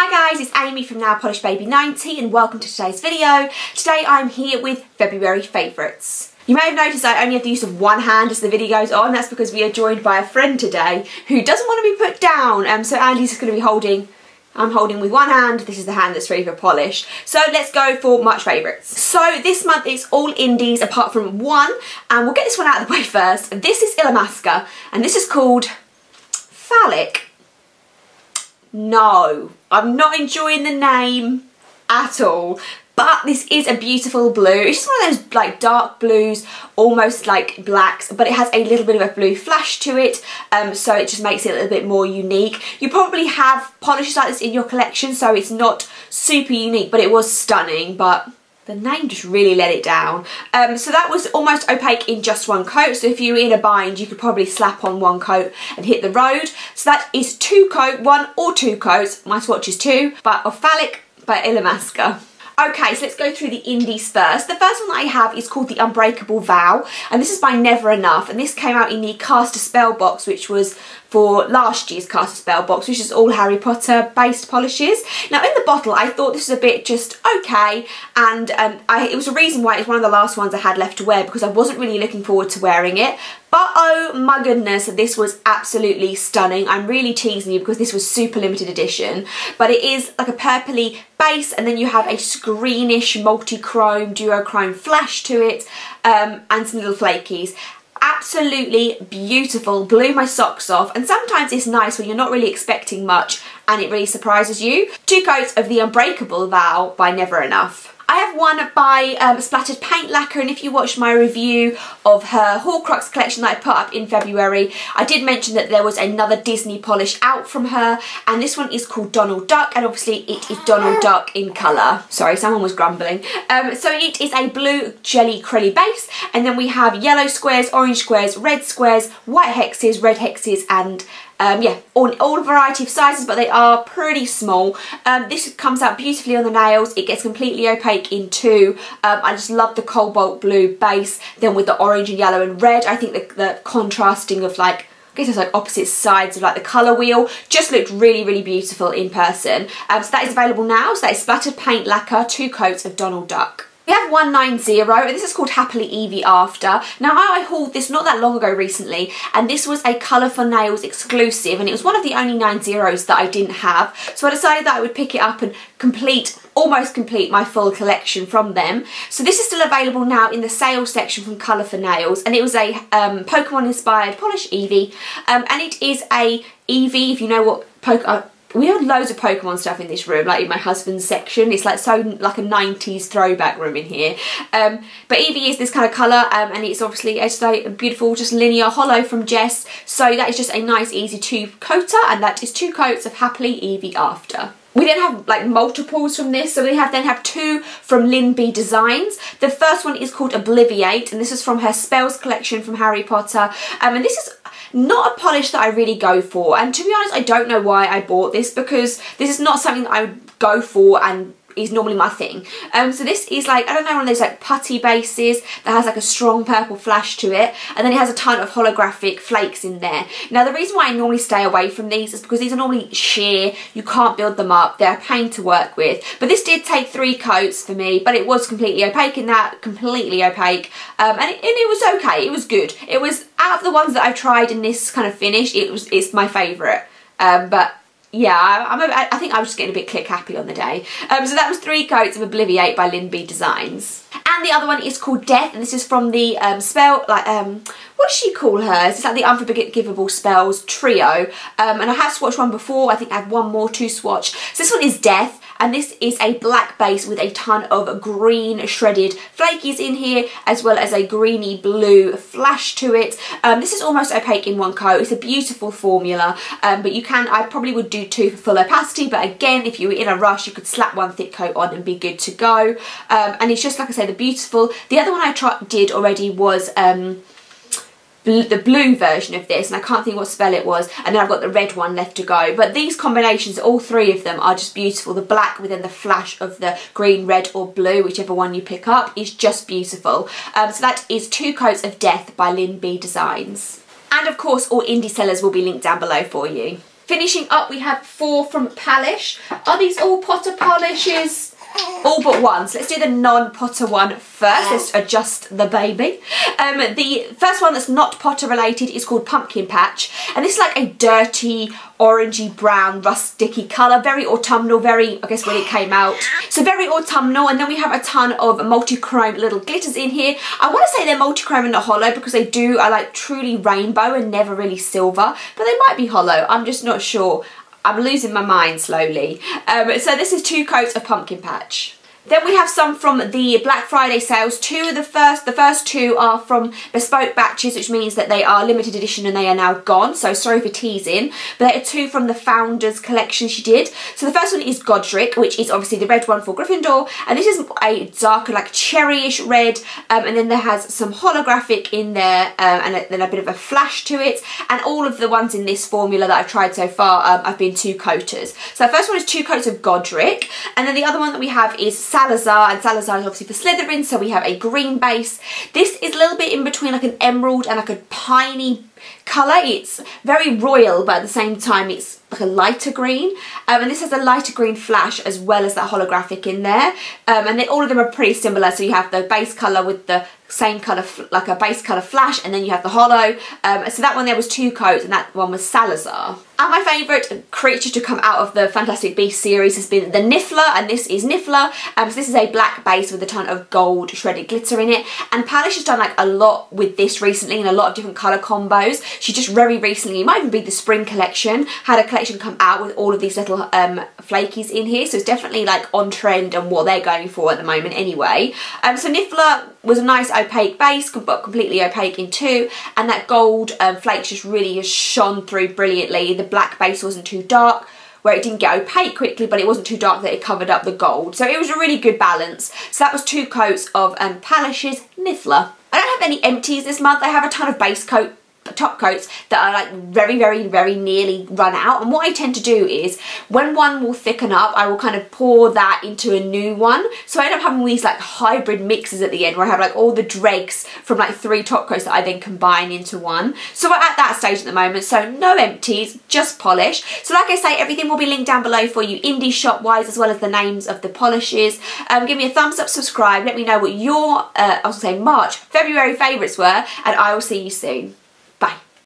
Hi guys, it's Amy from Now Polish Baby 90 and welcome to today's video. Today I'm here with February favourites. You may have noticed I only have the use of one hand as the video goes on. That's because we are joined by a friend today who doesn't want to be put down. So Andy's going to be holding, I'm holding with one hand. This is the hand that's free for polish. So let's go for March favourites. So this month it's all indies apart from one, and we'll get this one out of the way first. This is Illamasqua and this is called Phallic. No, I'm not enjoying the name at all, but this is a beautiful blue. It's just one of those like dark blues, almost like blacks, but it has a little bit of a blue flash to it, so it just makes it a little bit more unique. You probably have polishes like this in your collection, so it's not super unique, but it was stunning, but the name just really let it down. So that was almost opaque in just one coat. So if you were in a bind, you could probably slap on one coat and hit the road. So that is one or two coats. My swatch is two, but of Phallic by Illamasqua. Okay, so let's go through the indies first. The first one that I have is called the Unbreakable Vow, and this is by Never Enough, and this came out in the Cast a Spell box, which was for last year's Cast a Spell box, which is all Harry Potter based polishes. Now in the bottle I thought this was a bit just okay, and it was a reason why it's one of the last ones I had left to wear, because I wasn't really looking forward to wearing it. But oh my goodness, this was absolutely stunning. I'm really teasing you because this was super limited edition, but it is like a purpley base, and then you have a greenish multi-chrome duochrome flash to it, and some little flakies. Absolutely beautiful, blew my socks off, and sometimes it's nice when you're not really expecting much and it really surprises you. Two coats of the Unbreakable Vow by Never Enough. I have one by Splattered Paint Lacquer, and if you watched my review of her Horcrux collection that I put up in February, I did mention that there was another Disney polish out from her, and this one is called Donald Duck, and obviously it is Donald Duck in colour. Sorry, someone was grumbling. So it is a blue jelly crelly base, and then we have yellow squares, orange squares, red squares, white hexes, red hexes, and yeah, all a variety of sizes, but they are pretty small. This comes out beautifully on the nails. It gets completely opaque in two. I just love the cobalt blue base, then with the orange and yellow and red. I think the contrasting of like, I guess it's like opposite sides of like the colour wheel, just looked really, really beautiful in person. So that is available now. So that is Splattered Paint Lacquer, two coats of Donald Duck. We have 190, and this is called Happily Eevee After. Now I hauled this not that long ago recently, and this was a Colour for Nails exclusive, and it was one of the only 90s that I didn't have. So I decided that I would pick it up and almost complete my full collection from them. So this is still available now in the sales section from Colour for Nails, and it was a Pokemon inspired polish Eevee, and it is a Eevee, if you know what Pokemon. We have loads of Pokemon stuff in this room, like in my husband's section. It's like so like a 90s throwback room in here. But Eevee is this kind of colour, and it's obviously a beautiful, just linear hollow from Jess. So that is just a nice, easy two-coater, and that is two coats of Happily Eevee After. We then have like multiples from this, so we then have two from Lyn B Designs. The first one is called Obliviate, and this is from her Spells collection from Harry Potter. And this is not a polish that I really go for, and to be honest I don't know why I bought this, because this is not something that I would go for and is normally my thing. So this is like, I don't know, one of those like putty bases that has like a strong purple flash to it, and then it has a ton of holographic flakes in there. Now the reason why I normally stay away from these is because these are normally sheer, you can't build them up, they're a pain to work with. But this did take 3 coats for me, but it was completely opaque in that, completely opaque, and it was okay, it was good. It was, out of the ones that I've tried in this kind of finish, it's my favourite. But yeah, I think I was just getting a bit click happy on the day. So that was 3 coats of Obliviate by Lyn B Designs. And the other one is called Death, and this is from the what does she call hers? It's like the Unforgivable Spells trio. And I have swatched one before, I think I have one more to swatch. So this one is Death, and this is a black base with a ton of green shredded flakies in here, as well as a greeny blue flash to it. This is almost opaque in one coat. It's a beautiful formula, but I probably would do 2 for full opacity, but again, if you were in a rush, you could slap 1 thick coat on and be good to go. And it's just, like I say, the beautiful. The other one I did already was the blue version of this, and I can't think what spell it was, and then I've got the red one left to go. But these combinations, all 3 of them, are just beautiful. The black within the flash of the green, red or blue, whichever one you pick up, is just beautiful. So that is 2 coats of Death by Lyn B Designs. And of course all indie sellers will be linked down below for you. Finishing up, we have 4 from Palish. Are these all Potter polishes? All but one. So let's do the non-Potter one first. Let's adjust the baby. The first one that's not Potter related is called Pumpkin Patch, and this is like a dirty orangey brown rusticky colour, very autumnal, very, I guess, when it came out, so very autumnal. And then we have a ton of multi-chrome little glitters in here. I want to say they're multi-chrome and not hollow, because they are like truly rainbow and never really silver, but they might be hollow, I'm just not sure. I'm losing my mind slowly. So this is 2 coats of Pumpkin Patch. Then we have some from the Black Friday sales. The first 2 are from bespoke batches, which means that they are limited edition and they are now gone. So sorry for teasing, but there are 2 from the Founders collection she did. So the first one is Godric, which is obviously the red one for Gryffindor, and this is a darker, like cherryish red, and then there has some holographic in there, and then a bit of a flash to it. And all of the ones in this formula that I've tried so far have been 2 coaters. So the first one is 2 coats of Godric, and then the other one that we have is Salazar, and Salazar is obviously for Slytherin, so we have a green base. This is a little bit in between like an emerald and like a piney colour. It's very royal, but at the same time it's like a lighter green, and this has a lighter green flash as well as that holographic in there, and then all of them are pretty similar. So you have the base colour with the same colour, like a base colour flash, and then you have the hollow. So that one there was 2 coats, and that one was Salazar. And my favourite creature to come out of the Fantastic Beasts series has been the Niffler, and this is Niffler. So this is a black base with a ton of gold shredded glitter in it, and Palish has done like a lot with this recently in a lot of different colour combos. She just very recently, it might even be the spring collection, had a collection come out with all of these little flakies in here, so it's definitely like on trend and what they're going for at the moment anyway. So Niffler was a nice opaque base, but completely opaque in 2, and that gold flakes just really has shone through brilliantly. The black base wasn't too dark, where it didn't get opaque quickly, but it wasn't too dark that it covered up the gold. So it was a really good balance. So that was 2 coats of Palish's Niffler. I don't have any empties this month. I have a ton of base coat top coats that are like very nearly run out, and what I tend to do is when one will thicken up, I will kind of pour that into a new one, so I end up having these like hybrid mixes at the end where I have like all the dregs from like 3 top coats that I then combine into one. So we're at that stage at the moment, so no empties, just polish. So like I say, everything will be linked down below for you indie shop wise, as well as the names of the polishes. Give me a thumbs up, subscribe, let me know what your I was gonna say March, February favourites were, and I will see you soon.